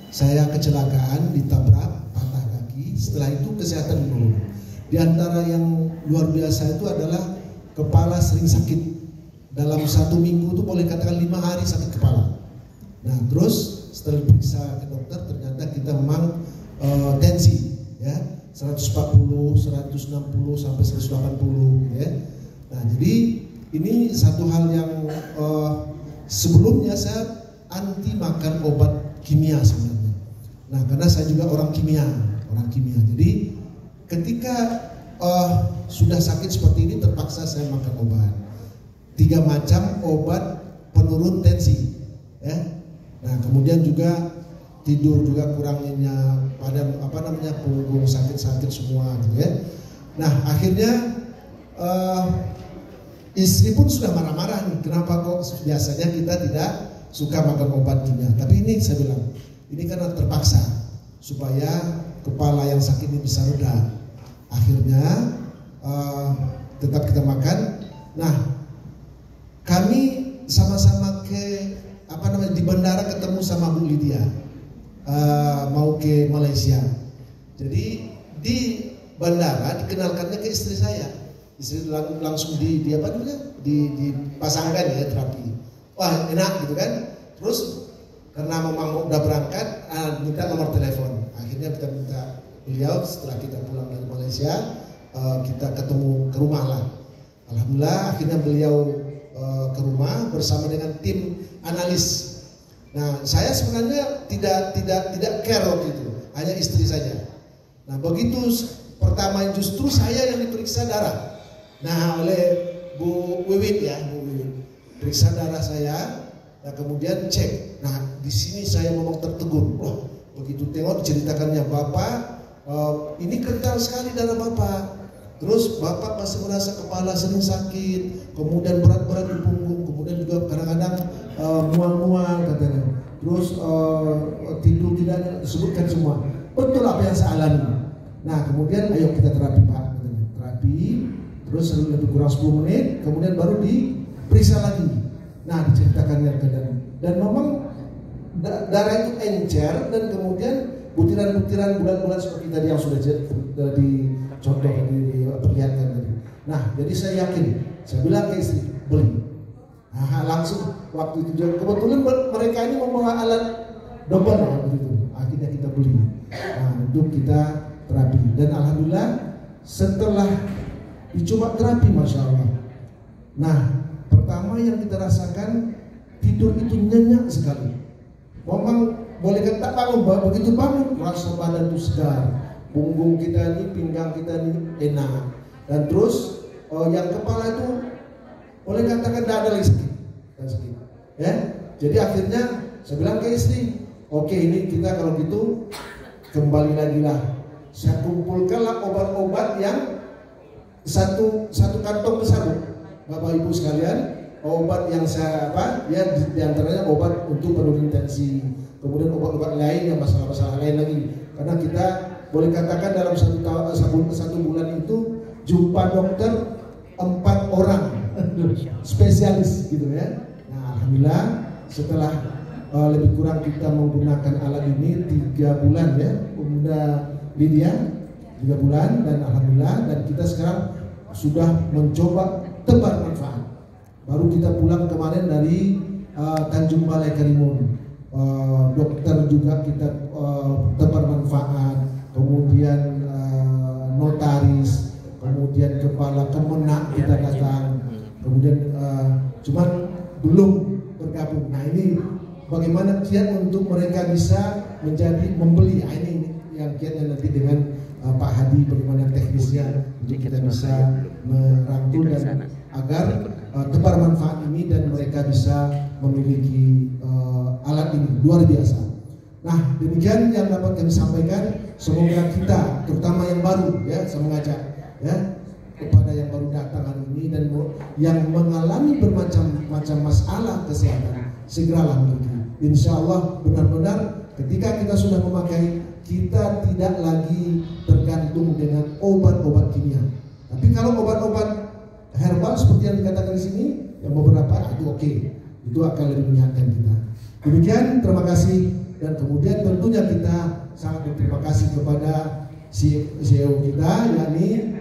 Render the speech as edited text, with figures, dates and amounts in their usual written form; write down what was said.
saya kecelakaan, ditabrak, patah kaki. Setelah itu kesehatan menurun. Di antara yang luar biasa itu adalah kepala sering sakit. Dalam 1 minggu itu boleh katakan 5 hari sakit kepala. Nah terus setelah periksa ke dokter ternyata kita memang tensi ya 140, 160 sampai 180 ya. Nah jadi ini satu hal yang sebelumnya saya anti makan obat kimia sebenarnya. Nah karena saya juga orang kimia. Jadi ketika sudah sakit seperti ini terpaksa saya makan obat. 3 macam obat penurun tensi ya. Nah kemudian juga tidur juga kurang nyenyak, pada punggung sakit semua gitu ya. Nah akhirnya istri pun sudah marah-marah nih, kenapa kok biasanya kita tidak suka makan obat kimia. Tapi ini saya bilang ini karena terpaksa supaya kepala yang sakit ini bisa reda. Akhirnya tetap kita makan. Nah kami sama-sama di bandara ketemu sama Bu Lydia, mau ke Malaysia. Jadi di bandara dikenalkannya ke istri saya. Istri langsung dipasangkan ya terapi. Wah enak gitu kan. Terus karena memang udah berangkat, minta nomor telepon. Akhirnya kita minta beliau setelah kita pulang dari Malaysia, kita ketemu ke rumah lah. Alhamdulillah akhirnya beliau ke rumah bersama dengan tim analis. Nah, saya sebenarnya tidak care waktu itu, hanya istri saja. Nah, begitu pertama justru saya yang diperiksa darah. Nah, oleh Bu Wiwit periksa darah saya. Nah, kemudian cek. Nah, di sini saya memang tertegun. Wah, begitu tengok diceritakannya Bapak, ini kental sekali darah Bapak. Terus Bapak masih merasa kepala sering sakit, kemudian berat-berat di punggung, kemudian juga kadang-kadang mual-mual katanya. Terus tidur tidak disebutkan semua. Betul apa yang saya alami. Nah kemudian ayo kita terapi Pak, katanya. Terapi, terus lebih kurang 10 menit, kemudian baru diperiksa lagi. Nah diceritakannya keadaan. Dan memang darah itu encer dan kemudian butiran-butiran bulan-bulan seperti tadi yang sudah dicontoh diperlihatkan tadi. Nah, jadi saya yakin, saya bilang ke istri, beli. Nah, langsung waktu itu juga kebetulan mereka ini membawa alat double begitu. Akhirnya kita beli. Nah, untuk kita terapi dan alhamdulillah setelah dicoba terapi, masya Allah. Nah, pertama yang kita rasakan tidur itu nyenyak sekali. Memang boleh kata bangun, begitu bangun rasa badan itu segar, punggung kita ini, pinggang kita ini enak, dan terus yang kepala itu boleh katakan tidak ada lagi sakit, ya. Jadi akhirnya saya bilang ke istri, oke ini kita kalau gitu kembali lagi lah, saya kumpulkanlah obat-obat yang satu kantong besar, Bapak Ibu sekalian. Obat yang saya diantaranya obat untuk penurun tensi, kemudian obat-obat lain yang masalah-masalah lain lagi. Karena kita boleh katakan dalam satu bulan itu jumpa dokter 4 orang spesialis gitu ya. Nah alhamdulillah setelah lebih kurang kita menggunakan alat ini 3 bulan ya, Bunda Lydia 3 bulan, dan alhamdulillah dan kita sekarang sudah mencoba tebar manfaat. Baru kita pulang kemarin dari Tanjung Balai Karimun, dokter juga kita tebar manfaat, kemudian notaris, kemudian kepala kemenak kita datang, kemudian cuman belum bergabung. Nah ini bagaimana kiat untuk mereka bisa menjadi membeli. Nah, ini yang kiatnya nanti dengan Pak Hadi, bagaimana teknisnya untuk kita bisa merangkul dan agar tebar manfaat ini dan mereka bisa memiliki alat ini luar biasa. Nah demikian yang dapat kami sampaikan. Semoga kita terutama yang baru ya, saya mengajak ya kepada yang baru datang hari ini dan yang mengalami bermacam-macam masalah kesehatan, segeralah memiliki. Insya Allah benar-benar ketika kita sudah memakai, kita tidak lagi tergantung dengan obat-obat kimia. Tapi kalau obat-obat herbal seperti yang dikatakan di sini, yang beberapa itu oke, itu akan lebih menyehatkan kita. Demikian, terima kasih dan kemudian tentunya kita sangat berterima kasih kepada CEO kita yakni